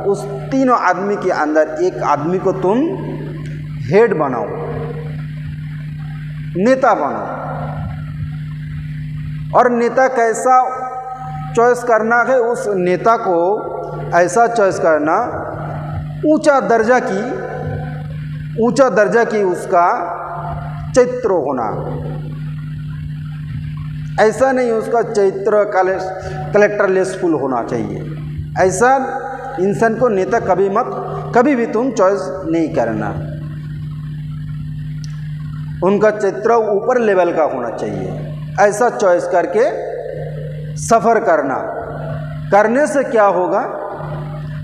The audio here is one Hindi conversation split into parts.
उस तीनों आदमी के अंदर एक आदमी को तुम हेड बनाओ, नेता बनाओ। और नेता कैसा चॉइस करना है, उस नेता को ऐसा चॉइस करना ऊंचा दर्जा की उसका चरित्र होना। ऐसा नहीं उसका चरित्र कलेक्टर लेसफुल होना चाहिए। ऐसा इंसान को नेता कभी भी तुम चॉइस नहीं करना। उनका चरित्र ऊपर लेवल का होना चाहिए। ऐसा चॉइस करके सफ़र करने से क्या होगा,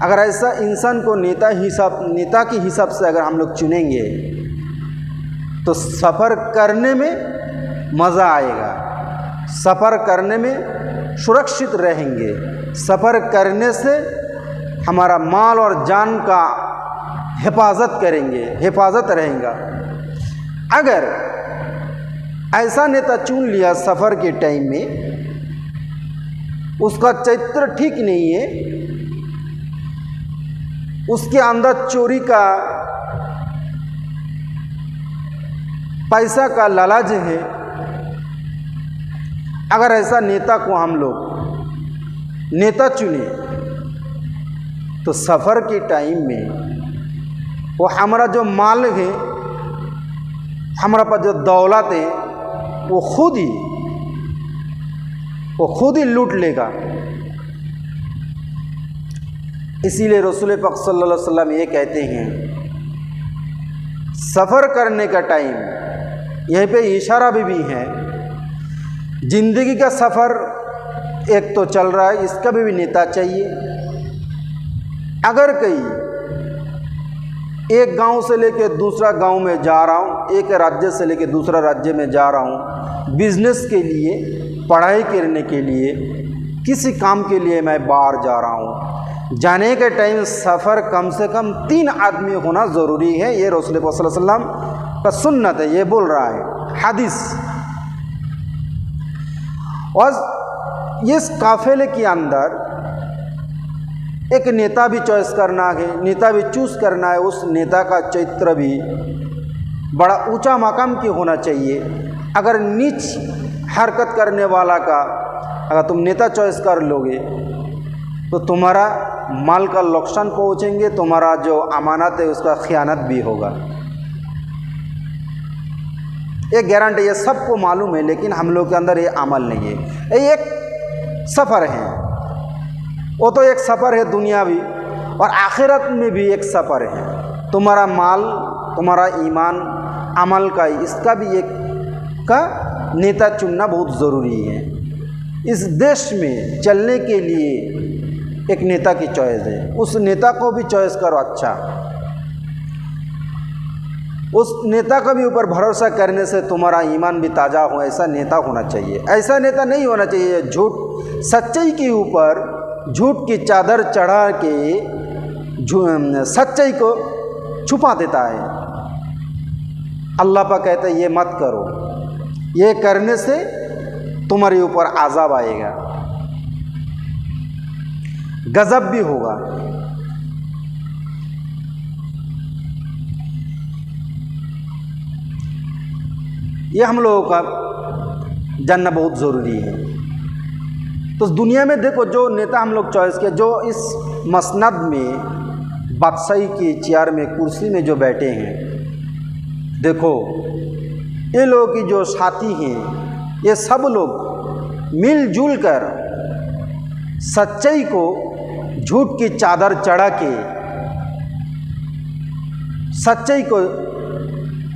अगर ऐसा इंसान को नेता के हिसाब से अगर हम लोग चुनेंगे तो सफ़र करने में मज़ा आएगा, सफ़र करने में सुरक्षित रहेंगे, सफ़र करने से हमारा माल और जान का हिफाजत रहेगा। अगर ऐसा नेता चुन लिया सफ़र के टाइम में, उसका चरित्र ठीक नहीं है, उसके अंदर चोरी का, पैसा का लालच है, अगर ऐसा नेता को हम लोग नेता चुने तो सफ़र के टाइम में वो हमारा जो माल है, हमारा पास जो दौलत है, वो खुद ही लूट लेगा। इसीलिए रसूल पाक सल्लल्लाहु अलैहि वसल्लम ये कहते हैं, सफ़र करने का टाइम, यहीं पे इशारा भी है, ज़िंदगी का सफ़र एक तो चल रहा है, इसका भी नेता चाहिए। अगर कहीं एक गांव से लेके दूसरा गांव में जा रहा हूँ, एक राज्य से लेके दूसरा राज्य में जा रहा हूँ, बिजनेस के लिए, पढ़ाई करने के लिए, किसी काम के लिए मैं बाहर जा रहा हूँ, जाने के टाइम सफ़र कम से कम 3 आदमी होना ज़रूरी है। ये रसूल सल्लल्लाहु अलैहि वसल्लम का सुन्नत है, ये बोल रहा है हदीस। और इस काफ़िले के अंदर एक नेता भी चॉइस करना है, नेता भी चूज़ करना है। उस नेता का चरित्र भी बड़ा ऊंचा मकाम की होना चाहिए। अगर नीच हरकत करने वाला का अगर तुम नेता चॉइस कर लोगे तो तुम्हारा माल का नुकसान पहुँचेंगे, तुम्हारा जो अमानत है उसका खयानत भी होगा। ये गारंटी, ये सबको मालूम है, लेकिन हम लोग के अंदर ये अमल नहीं है। ये एक सफ़र है, वो तो एक सफ़र है दुनियावी, और आखिरत में भी एक सफ़र है। तुम्हारा माल, तुम्हारा ईमान, अमल का, इसका भी एक का नेता चुनना बहुत ज़रूरी है। इस देश में चलने के लिए एक नेता की चॉइस है, उस नेता को भी चॉइस करो। अच्छा, उस नेता का भी ऊपर भरोसा करने से तुम्हारा ईमान भी ताज़ा हो, ऐसा नेता होना चाहिए। ऐसा नेता नहीं होना चाहिए झूठ, सच्चाई के ऊपर झूठ की चादर चढ़ा के सच्चाई को छुपा देता है। अल्लाह पाक कहता है ये मत करो, ये करने से तुम्हारे ऊपर आज़ाब आएगा, गज़ब भी होगा। ये हम लोगों का जानना बहुत ज़रूरी है। तो दुनिया में देखो, जो नेता हम लोग चॉइस किया, जो इस मसनद में बादशाही की चेयर में, कुर्सी में जो बैठे हैं, देखो ये लोगों की जो साथी हैं, ये सब लोग मिलजुल कर सच्चाई को झूठ की चादर चढ़ा के सच्चाई को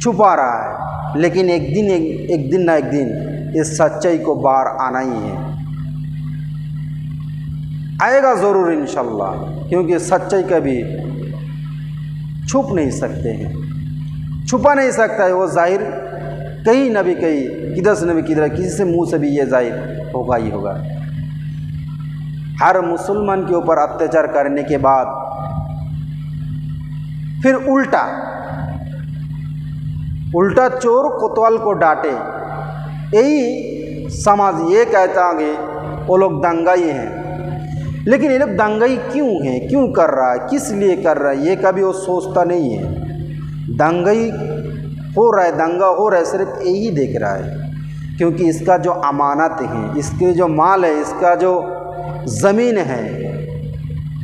छुपा रहा है। लेकिन एक दिन ना एक दिन इस सच्चाई को बाहर आना ही है, आएगा ज़रूर इंशाअल्लाह, क्योंकि सच्चाई कभी छुप नहीं सकते हैं, छुपा नहीं सकता है। वो जाहिर कहीं न भी कहीं, किधर से न भी किधर, किसी से मुंह से भी ये जाहिर होगा ही होगा। हर मुसलमान के ऊपर अत्याचार करने के बाद फिर उल्टा चोर कोतवाल को डांटे, यही समाज ये कहता है वो लोग दंगाई हैं। लेकिन ये लोग दंगाई क्यों हैं, क्यों कर रहा है, किस लिए कर रहा है, ये कभी वो सोचता नहीं है। दंगाई हो रहा है, दंगा हो रहा है, सिर्फ यही देख रहा है क्योंकि इसका जो अमानत है, इसके जो माल है, इसका जो ज़मीन है,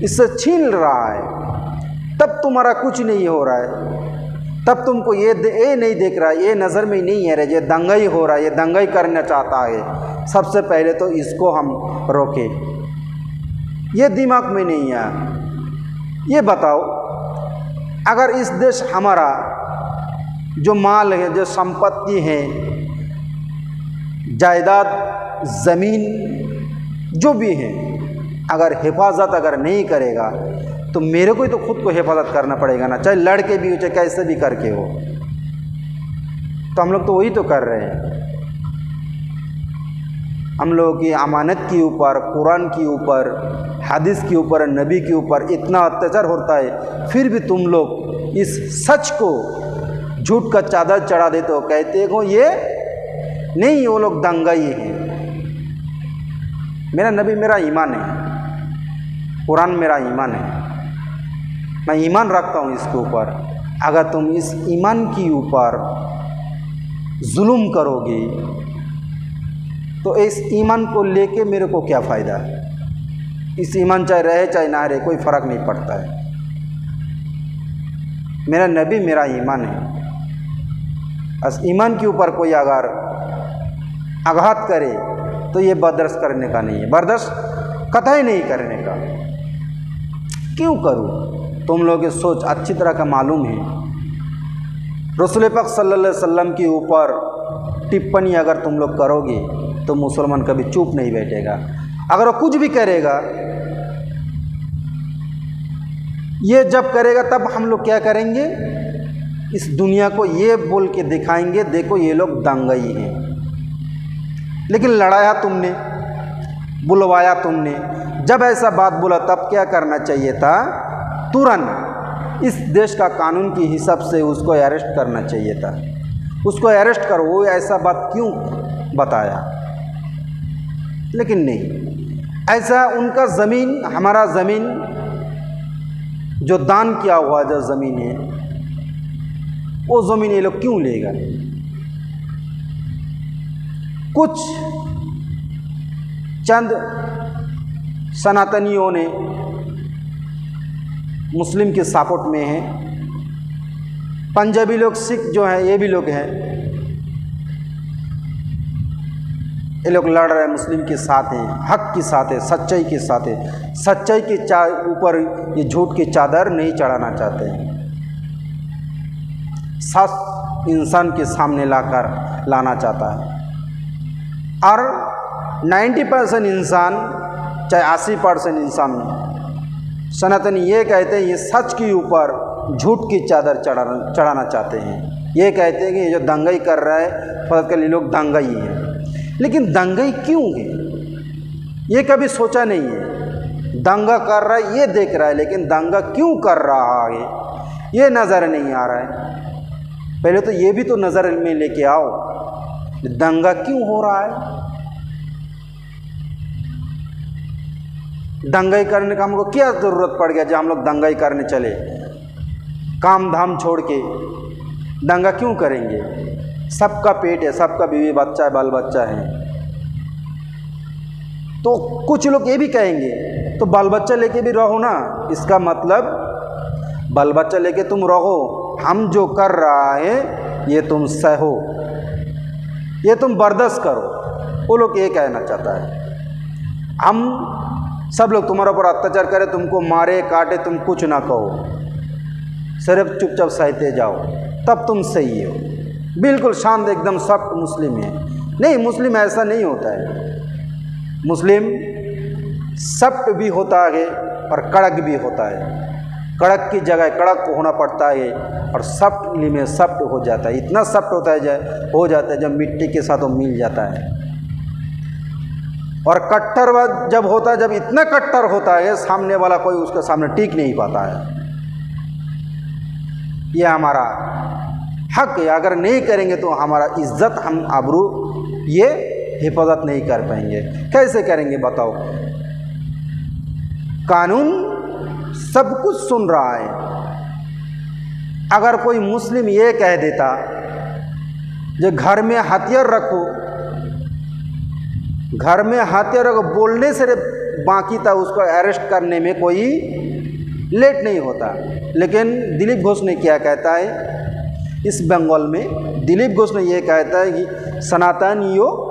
इससे छीन रहा है। तब तुम्हारा कुछ नहीं हो रहा है, तब तुमको ये नहीं देख रहा है, ये नज़र में नहीं है ये दंगाई हो रहा है, ये दंगाई करना चाहता है। सबसे पहले तो इसको हम रोके, ये दिमाग में नहीं है। ये बताओ, अगर इस देश हमारा जो माल है, जो संपत्ति है, जायदाद, ज़मीन जो भी है, अगर हिफाजत अगर नहीं करेगा तो मेरे को ही तो खुद को हिफाजत करना पड़ेगा ना, चाहे लड़के भी हो, चाहे कैसे भी करके हो। तो हम लोग तो वही तो कर रहे हैं। हम लोगों की अमानत के ऊपर, कुरान के ऊपर, हदीस के ऊपर, नबी के ऊपर इतना अत्याचार होता है, फिर भी तुम लोग इस सच को झूठ का चादर चढ़ा देते हो, कहते हो ये नहीं, वो लोग दंगाई हैं। मेरा नबी मेरा ईमान है, कुरान मेरा ईमान है, मैं ईमान रखता हूँ इसके ऊपर। अगर तुम इस ईमान के ऊपर जुल्म करोगे तो इस ईमान को लेके मेरे को क्या फ़ायदा है। इस ईमान चाहे रहे चाहे ना रहे, कोई फ़र्क नहीं पड़ता है। मेरा नबी मेरा ईमान है। बस ईमान के ऊपर कोई अगर आघात करे तो ये बर्दाश्त करने का नहीं है, बर्दाश्त कतई नहीं करने का। क्यों करूँ, तुम लोगों की सोच अच्छी तरह का मालूम है। रसूल पाक सल्लल्लाहु अलैहि वसल्लम के ऊपर टिप्पणी अगर तुम लोग करोगे तो मुसलमान कभी चुप नहीं बैठेगा। अगर वो कुछ भी करेगा, ये जब करेगा तब हम लोग क्या करेंगे, इस दुनिया को ये बोल के दिखाएंगे, देखो ये लोग दंगाई हैं। लेकिन लड़ाया तुमने, बुलवाया तुमने, जब ऐसा बात बोला तब क्या करना चाहिए था, तुरंत इस देश का कानून के हिसाब से उसको अरेस्ट करना चाहिए था। उसको अरेस्ट करो, वो ऐसा बात क्यों बताया। लेकिन नहीं, ऐसा उनका ज़मीन, हमारा ज़मीन जो दान किया हुआ जो ज़मीन है, वो ज़मीन ये लोग क्यों लेगा। कुछ चंद सनातनियों ने मुस्लिम के सपोर्ट में है, पंजाबी लोग, सिख जो हैं, ये भी लोग हैं, ये लोग लड़ रहे हैं, मुस्लिम के साथ हैं, हक के साथ है, सच्चाई के साथ है। सच्चाई के ऊपर ये झूठ की चादर नहीं चढ़ाना चाहते हैं। सच इंसान के सामने लाना चाहता है। और 90% इंसान, चाहे 80% इंसान, सनातनी ये कहते हैं ये सच के ऊपर झूठ की चादर चढ़ाना चाहते हैं। ये कहते हैं कि ये जो दंगाई कर रहा है, फर्क ये लोग दंगाई हैं। लेकिन दंगाई क्यों है, ये कभी सोचा नहीं है। दंगा कर रहा है ये देख रहा है, लेकिन दंगा क्यों कर रहा है ये नज़र नहीं आ रहा है। पहले तो ये भी तो नज़र में लेके आओ, दंगा क्यों हो रहा है। दंगाई करने का हमको क्या ज़रूरत पड़ गया, जब हम लोग दंगाई करने चले, काम धाम छोड़ के दंगा क्यों करेंगे। सबका पेट है, सबका बीवी बच्चा है, बाल बच्चा है। तो कुछ लोग ये भी कहेंगे तो बाल बच्चा लेके भी रहो ना, इसका मतलब बाल बच्चा लेके तुम रहो, हम जो कर रहा है ये तुम सहो, ये तुम बर्दाश्त करो। वो लोग ये कहना चाहता है, हम सब लोग तुम्हारे ऊपर अत्याचार करें, तुमको मारे काटे, तुम कुछ ना कहो, सिर्फ चुपचाप सहते जाओ, तब तुम सही हो। बिल्कुल शांत, एकदम सख्त मुस्लिम है। नहीं, मुस्लिम ऐसा नहीं होता है। मुस्लिम सख्त भी होता है और कड़क भी होता है। कड़क की जगह कड़क होना पड़ता है और सख्त में सख्त हो जाता है। इतना सख्त होता है हो जाता है जब मिट्टी के साथ वो मिल जाता है। और कट्टरवाद जब होता है, जब इतना कट्टर होता है, सामने वाला कोई उसके सामने टिक नहीं पाता है। ये हमारा हक है, अगर नहीं करेंगे तो हमारा इज्जत, हम आबरू ये हिफाजत नहीं कर पाएंगे। कैसे करेंगे बताओ। कानून सब कुछ सुन रहा है। अगर कोई मुस्लिम ये कह देता जो घर में हथियार रखो, घर में हथियार रखो, बोलने से बाकी था उसको अरेस्ट करने में कोई लेट नहीं होता। लेकिन दिलीप घोष ने क्या कहता है इस बंगाल में, दिलीप घोष ने ये कहता है कि सनातनियों